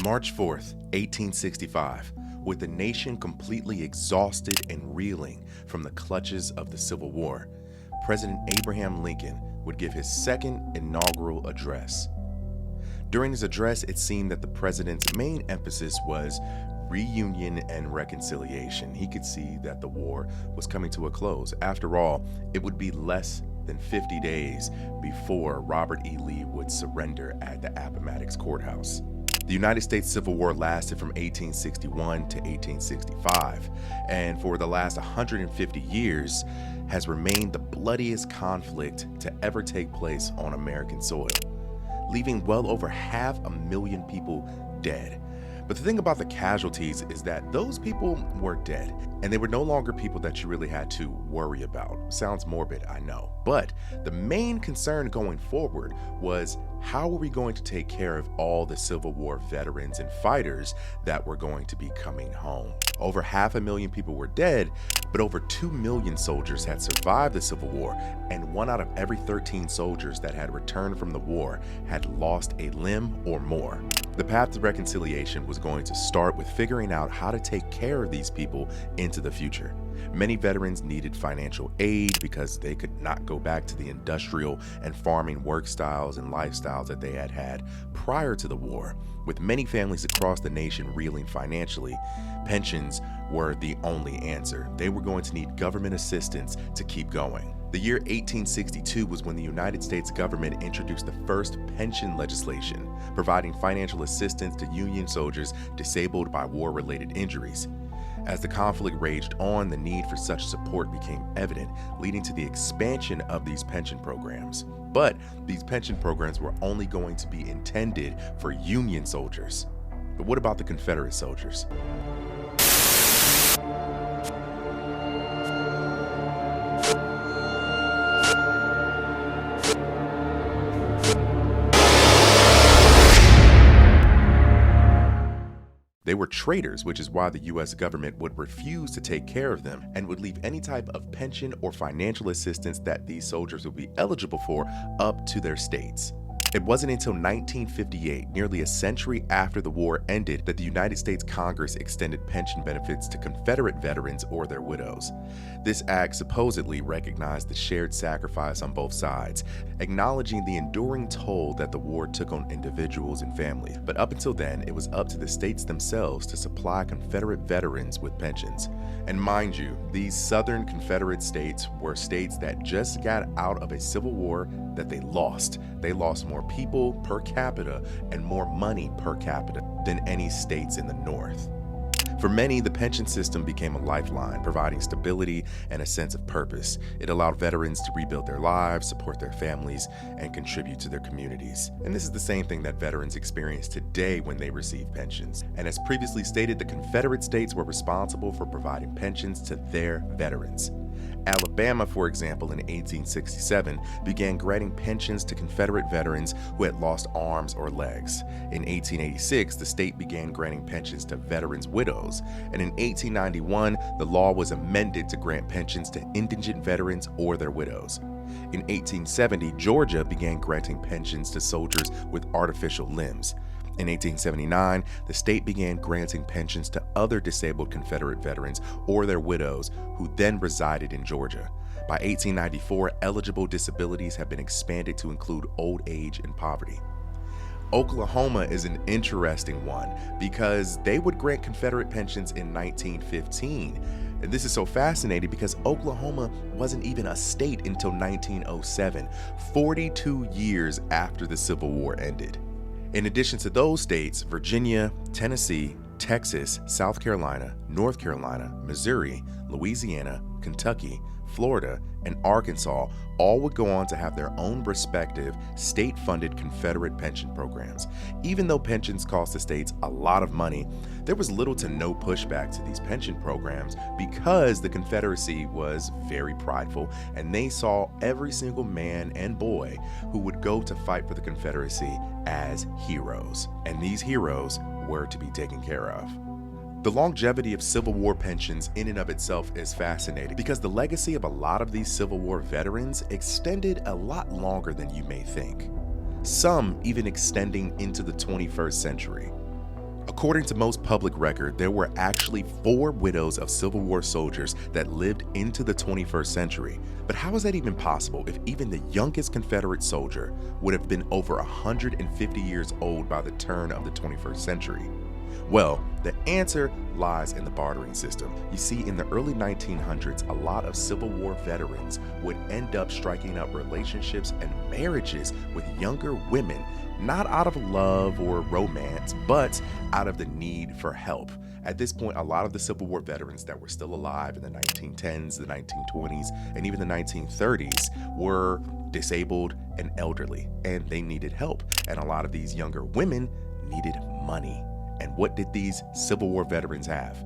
March 4th, 1865, with the nation completely exhausted and reeling from the clutches of the Civil War, President Abraham Lincoln would give his second inaugural address. During his address, it seemed that the president's main emphasis was reunion and reconciliation. He could see that the war was coming to a close. After all, it would be less than 50 days before Robert E. Lee would surrender at the Appomattox Courthouse. The United States Civil War lasted from 1861 to 1865, and for the last 150 years has remained the bloodiest conflict to ever take place on American soil, leaving well over 500,000 people dead. But the thing about the casualties is that those people were dead, and they were no longer people that you really had to worry about. Sounds morbid, I know. But the main concern going forward was, how are we going to take care of all the Civil War veterans and fighters that were going to be coming home? Over 500,000 people were dead, but over 2 million soldiers had survived the Civil War, and 1 out of every 13 soldiers that had returned from the war had lost a limb or more. The path to reconciliation was going to start with figuring out how to take care of these people into the future. Many veterans needed financial aid because they could not go back to the industrial and farming work styles and lifestyles that they had had prior to the war. With many families across the nation reeling financially, pensions were the only answer. They were going to need government assistance to keep going. The year 1862 was when the United States government introduced the first pension legislation, providing financial assistance to Union soldiers disabled by war-related injuries. As the conflict raged on, the need for such support became evident, leading to the expansion of these pension programs. But these pension programs were only going to be intended for Union soldiers. But what about the Confederate soldiers? They were traitors, which is why the U.S. government would refuse to take care of them and would leave any type of pension or financial assistance that these soldiers would be eligible for up to their states. It wasn't until 1958, nearly a century after the war ended, that the United States Congress extended pension benefits to Confederate veterans or their widows. This act supposedly recognized the shared sacrifice on both sides, acknowledging the enduring toll that the war took on individuals and families. But up until then, it was up to the states themselves to supply Confederate veterans with pensions. And mind you, these Southern Confederate states were states that just got out of a civil war that they lost. They lost more people per capita and more money per capita than any states in the North. For many, the pension system became a lifeline, providing stability and a sense of purpose. It allowed veterans to rebuild their lives, support their families, and contribute to their communities. And this is the same thing that veterans experience today when they receive pensions. And as previously stated, the Confederate states were responsible for providing pensions to their veterans. Alabama, for example, in 1867, began granting pensions to Confederate veterans who had lost arms or legs. In 1886, the state began granting pensions to veterans' widows. And in 1891, the law was amended to grant pensions to indigent veterans or their widows. In 1870, Georgia began granting pensions to soldiers with artificial limbs. In 1879, the state began granting pensions to other disabled Confederate veterans or their widows who then resided in Georgia. By 1894, eligible disabilities have been expanded to include old age and poverty. Oklahoma is an interesting one because they would grant Confederate pensions in 1915. And this is so fascinating because Oklahoma wasn't even a state until 1907, 42 years after the Civil War ended. In addition to those states, Virginia, Tennessee, Texas, South Carolina, North Carolina, Missouri, Louisiana, Kentucky, Florida, and Arkansas all would go on to have their own respective state-funded Confederate pension programs. Even though pensions cost the states a lot of money, there was little to no pushback to these pension programs because the Confederacy was very prideful and they saw every single man and boy who would go to fight for the Confederacy as heroes. And these heroes were to be taken care of. The longevity of Civil War pensions in and of itself is fascinating because the legacy of a lot of these Civil War veterans extended a lot longer than you may think, some even extending into the 21st century. According to most public record, there were actually 4 widows of Civil War soldiers that lived into the 21st century. But how is that even possible if even the youngest Confederate soldier would have been over 150 years old by the turn of the 21st century? Well, the answer lies in the bartering system. You see, in the early 1900s, a lot of Civil War veterans would end up striking up relationships and marriages with younger women, not out of love or romance, but out of the need for help. At this point, a lot of the Civil War veterans that were still alive in the 1910s, the 1920s, and even the 1930s were disabled and elderly, and they needed help. And a lot of these younger women needed money. And what did these Civil War veterans have?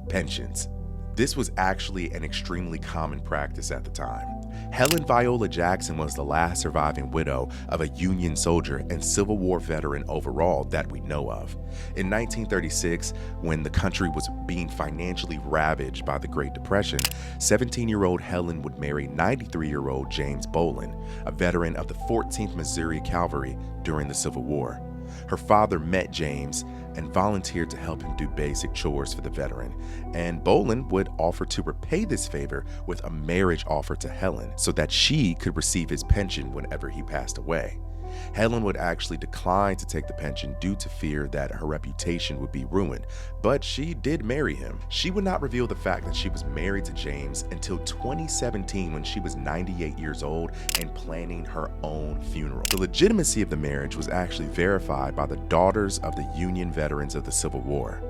Pensions. This was actually an extremely common practice at the time. Helen Viola Jackson was the last surviving widow of a Union soldier and Civil War veteran overall that we know of. In 1936, when the country was being financially ravaged by the Great Depression, 17-year-old Helen would marry 93-year-old James Bolin, a veteran of the 14th Missouri Cavalry during the Civil War. Her father met James and volunteered to help him do basic chores for the veteran, and Bolin would offer to repay this favor with a marriage offer to Helen so that she could receive his pension whenever he passed away. Helen would actually decline to take the pension due to fear that her reputation would be ruined, but she did marry him. She would not reveal the fact that she was married to James until 2017, when she was 98 years old and planning her own funeral. The legitimacy of the marriage was actually verified by the daughters of the Union veterans of the Civil War.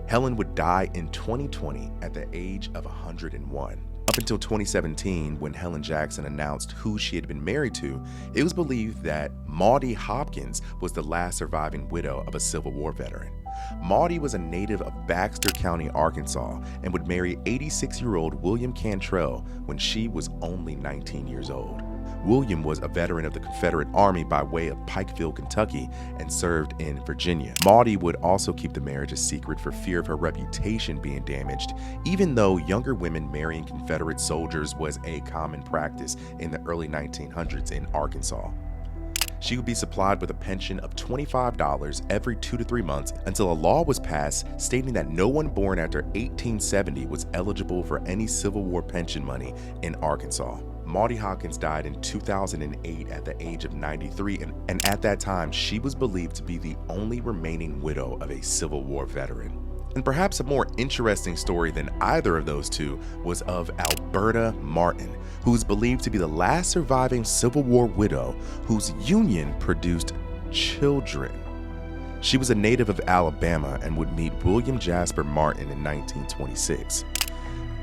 Helen would die in 2020 at the age of 101. Up until 2017, when Helen Jackson announced who she had been married to, it was believed that Maudie Hawkins was the last surviving widow of a Civil War veteran. Maudie was a native of Baxter County, Arkansas, and would marry 86-year-old William Cantrell when she was only 19 years old. William was a veteran of the Confederate Army by way of Pikeville, Kentucky, and served in Virginia. Maudie would also keep the marriage a secret for fear of her reputation being damaged, even though younger women marrying Confederate soldiers was a common practice in the early 1900s in Arkansas. She would be supplied with a pension of $25 every 2 to 3 months until a law was passed stating that no one born after 1870 was eligible for any Civil War pension money in Arkansas. Maudie Hawkins died in 2008 at the age of 93, and at that time, she was believed to be the only remaining widow of a Civil War veteran. And perhaps a more interesting story than either of those two was of Alberta Martin, who is believed to be the last surviving Civil War widow whose union produced children. She was a native of Alabama and would meet William Jasper Martin in 1926.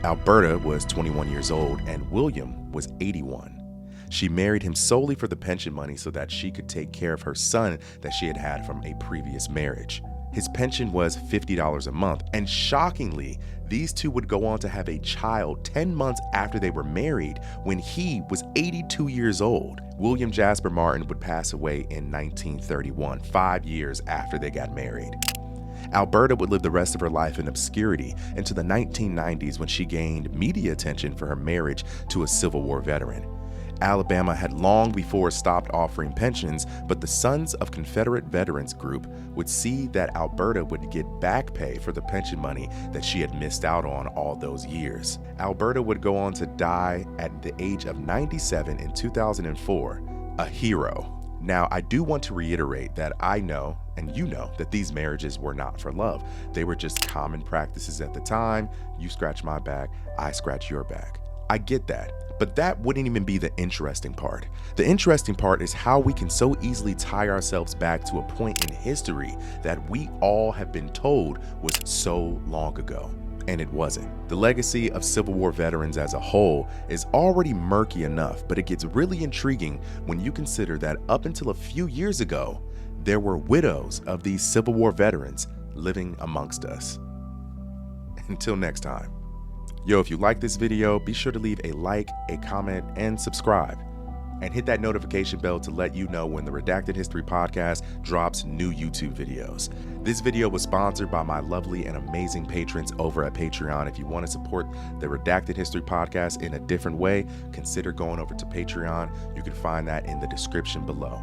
Alberta was 21 years old and William was 81. She married him solely for the pension money so that she could take care of her son that she had had from a previous marriage. His pension was $50 a month, and shockingly, these two would go on to have a child 10 months after they were married when he was 82 years old. William Jasper Martin would pass away in 1931, 5 years after they got married. Alberta would live the rest of her life in obscurity into the 1990s when she gained media attention for her marriage to a Civil War veteran. Alabama had long before stopped offering pensions, but the Sons of Confederate Veterans group would see that Alberta would get back pay for the pension money that she had missed out on all those years. Alberta would go on to die at the age of 97 in 2004, a hero. Now, I do want to reiterate that I know, and you know, that these marriages were not for love. They were just common practices at the time. You scratch my back, I scratch your back. I get that. But that wouldn't even be the interesting part. The interesting part is how we can so easily tie ourselves back to a point in history that we all have been told was so long ago. And it wasn't. The legacy of Civil War veterans as a whole is already murky enough, but it gets really intriguing when you consider that up until a few years ago, there were widows of these Civil War veterans living amongst us. Until next time. Yo, if you like this video, be sure to leave a like, a comment, and subscribe. And hit that notification bell to let you know when the Redacted History Podcast drops new YouTube videos. This video was sponsored by my lovely and amazing patrons over at Patreon. If you want to support the Redacted History Podcast in a different way, consider going over to Patreon. You can find that in the description below.